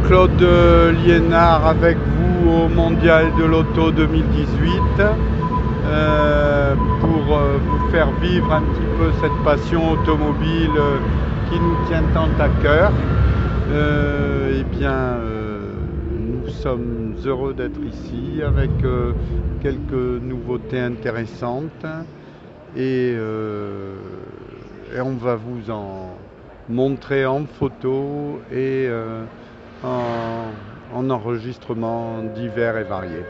Claude Liénard avec vous au Mondial de l'Auto 2018 pour vous faire vivre un petit peu cette passion automobile qui nous tient tant à cœur. Eh bien, nous sommes heureux d'être ici avec quelques nouveautés intéressantes et on va vous en montrer en photo et en enregistrements divers et variés.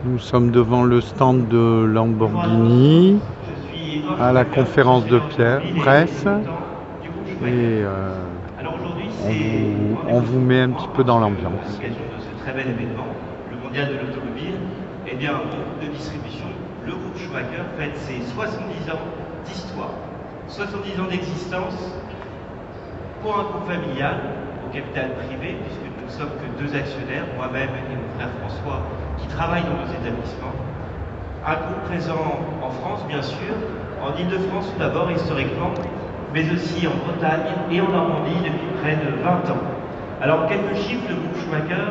Nous sommes devant le stand de Lamborghini à la conférence de presse et on vous met un petit peu dans l'ambiance. À l'occasion de ce très bel événement, le mondial de l'automobile, eh bien, en groupe de distribution, le groupe Schumacher fête ses 70 ans d'histoire, 70 ans d'existence pour un groupe familial au capital privé, puisque nous ne sommes que deux actionnaires, moi-même et mon frère François, qui travaillent dans nos établissements. Un groupe présent en France, bien sûr, en Île-de-France tout d'abord, historiquement, mais aussi en Bretagne et en Normandie depuis près de 20 ans. Alors, quelques chiffres, le groupe Schumacher,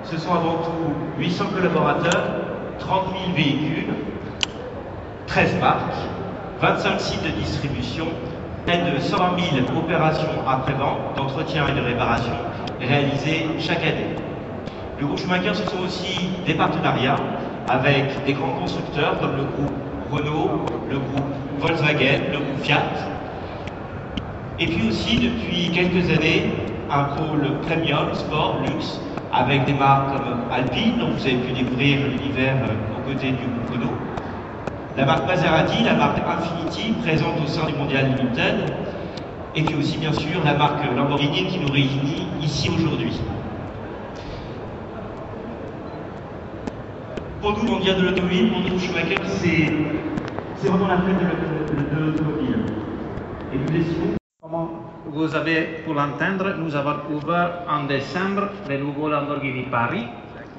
ce sont avant tout 800 collaborateurs, 30 000 véhicules, 13 marques, 25 sites de distribution, près de 120 000 opérations après-vente, d'entretien et de réparation réalisées chaque année. Le groupe Schumacher, ce sont aussi des partenariats avec des grands constructeurs comme le groupe Renault, le groupe Volkswagen, le groupe Fiat. Et puis aussi, depuis quelques années, un pôle premium, sport, luxe, avec des marques comme Alpine, dont vous avez pu découvrir l'univers aux côtés du groupe Renault. La marque Maserati, la marque Infiniti, présente au sein du Mondial Limited. Et puis aussi, bien sûr, la marque Lamborghini qui nous réunit ici aujourd'hui. Pour nous, le Mondial de l'automobile, pour nous, Schumacher, c'est vraiment la fête de l'automobile. Et nous estimons... Comme vous avez pu l'entendre, nous avons ouvert en décembre le nouveau Lamborghini Paris,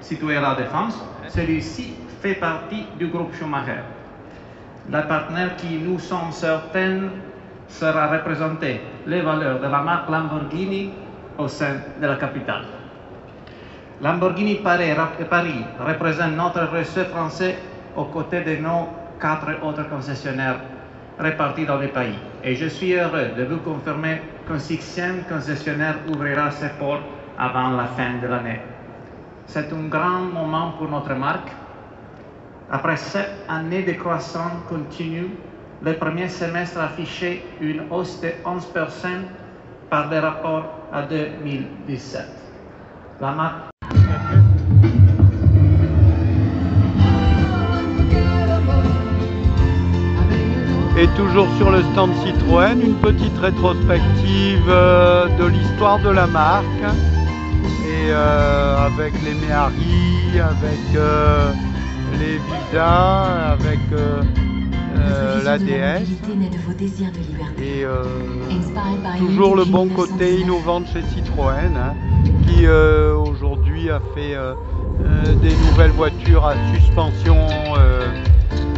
situé à la Défense. Celui-ci fait partie du groupe Schumacher. La partenaire qui nous sommes certains sera représenter les valeurs de la marque Lamborghini au sein de la capitale. Lamborghini Paris représente notre réseau français aux côtés de nos 4 autres concessionnaires répartis dans le pays. Et je suis heureux de vous confirmer qu'un 6e concessionnaire ouvrira ses portes avant la fin de l'année. C'est un grand moment pour notre marque. Après 7 années de croissance continue, le premier semestre affichait une hausse de 11% par rapport à 2017. La marque Et toujours sur le stand Citroën, une petite rétrospective de l'histoire de la marque et avec les Méhari, avec les Vida, avec la DS et toujours le bon côté innovant de chez Citroën qui aujourd'hui a fait des nouvelles voitures à suspension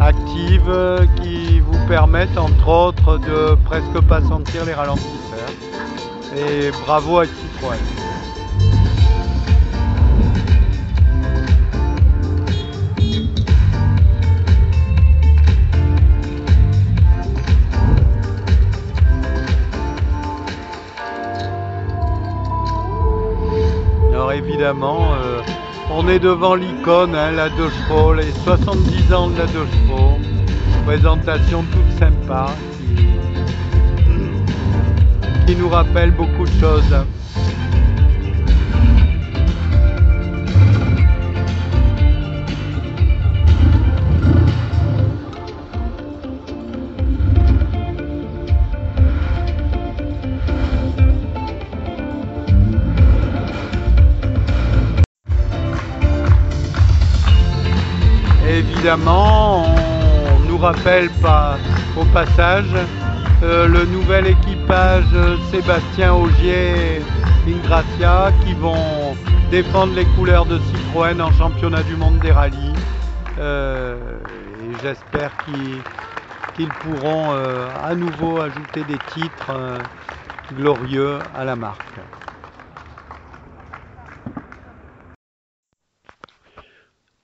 active qui vous permettent entre autres de presque pas sentir les ralentisseurs. Et bravo à Citroën. Alors évidemment, on est devant l'icône, hein, la 2 chevaux, les 70 ans de la 2 chevaux. Présentation toute sympa qui nous rappelle beaucoup de choses. Évidemment, on nous rappelle au passage le nouvel équipage Sébastien Ogier Ingracia qui vont défendre les couleurs de Citroën en championnat du monde des rallyes j'espère qu'ils pourront à nouveau ajouter des titres glorieux à la marque.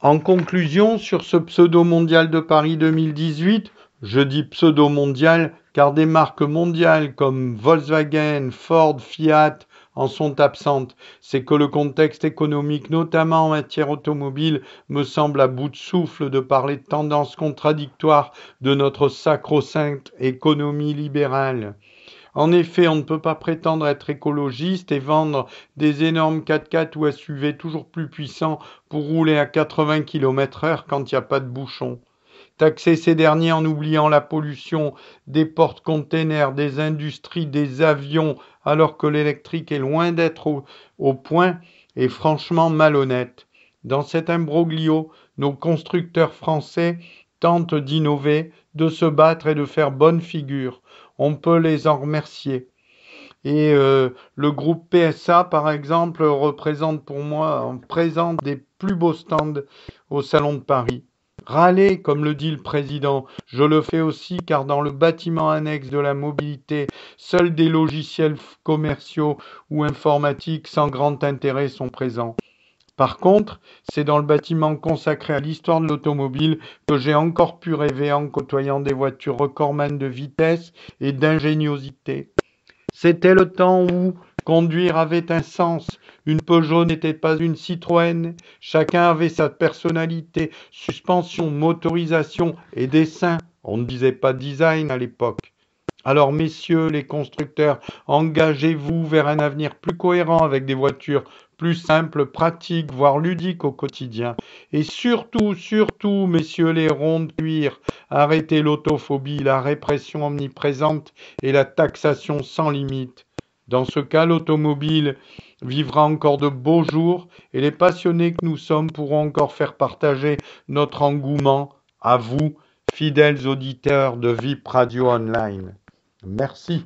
En conclusion, sur ce pseudo-mondial de Paris 2018, je dis pseudo-mondial car des marques mondiales comme Volkswagen, Ford, Fiat en sont absentes. C'est que le contexte économique, notamment en matière automobile, me semble à bout de souffle de parler de tendances contradictoires de notre sacro-sainte économie libérale. En effet, on ne peut pas prétendre être écologiste et vendre des énormes 4x4 ou SUV toujours plus puissants pour rouler à 80 km/h quand il n'y a pas de bouchon. Taxer ces derniers en oubliant la pollution des porte-containers, des industries, des avions, alors que l'électrique est loin d'être au point, est franchement malhonnête. Dans cet imbroglio, nos constructeurs français tentent d'innover, de se battre et de faire bonne figure. On peut les en remercier. Et le groupe PSA, par exemple, représente pour moi, présente des plus beaux stands au Salon de Paris. Râler, comme le dit le président, je le fais aussi car dans le bâtiment annexe de la mobilité, seuls des logiciels commerciaux ou informatiques sans grand intérêt sont présents. Par contre, c'est dans le bâtiment consacré à l'histoire de l'automobile que j'ai encore pu rêver en côtoyant des voitures recordman de vitesse et d'ingéniosité. C'était le temps où conduire avait un sens. Une Peugeot n'était pas une Citroën. Chacun avait sa personnalité, suspension, motorisation et dessin. On ne disait pas design à l'époque. Alors messieurs les constructeurs, engagez-vous vers un avenir plus cohérent avec des voitures plus simples, pratiques, voire ludiques au quotidien. Et surtout, messieurs les ronds de cuir, arrêtez l'autophobie, la répression omniprésente et la taxation sans limite. Dans ce cas, l'automobile vivra encore de beaux jours et les passionnés que nous sommes pourront encore faire partager notre engouement à vous, fidèles auditeurs de VIP Radio Online. Merci.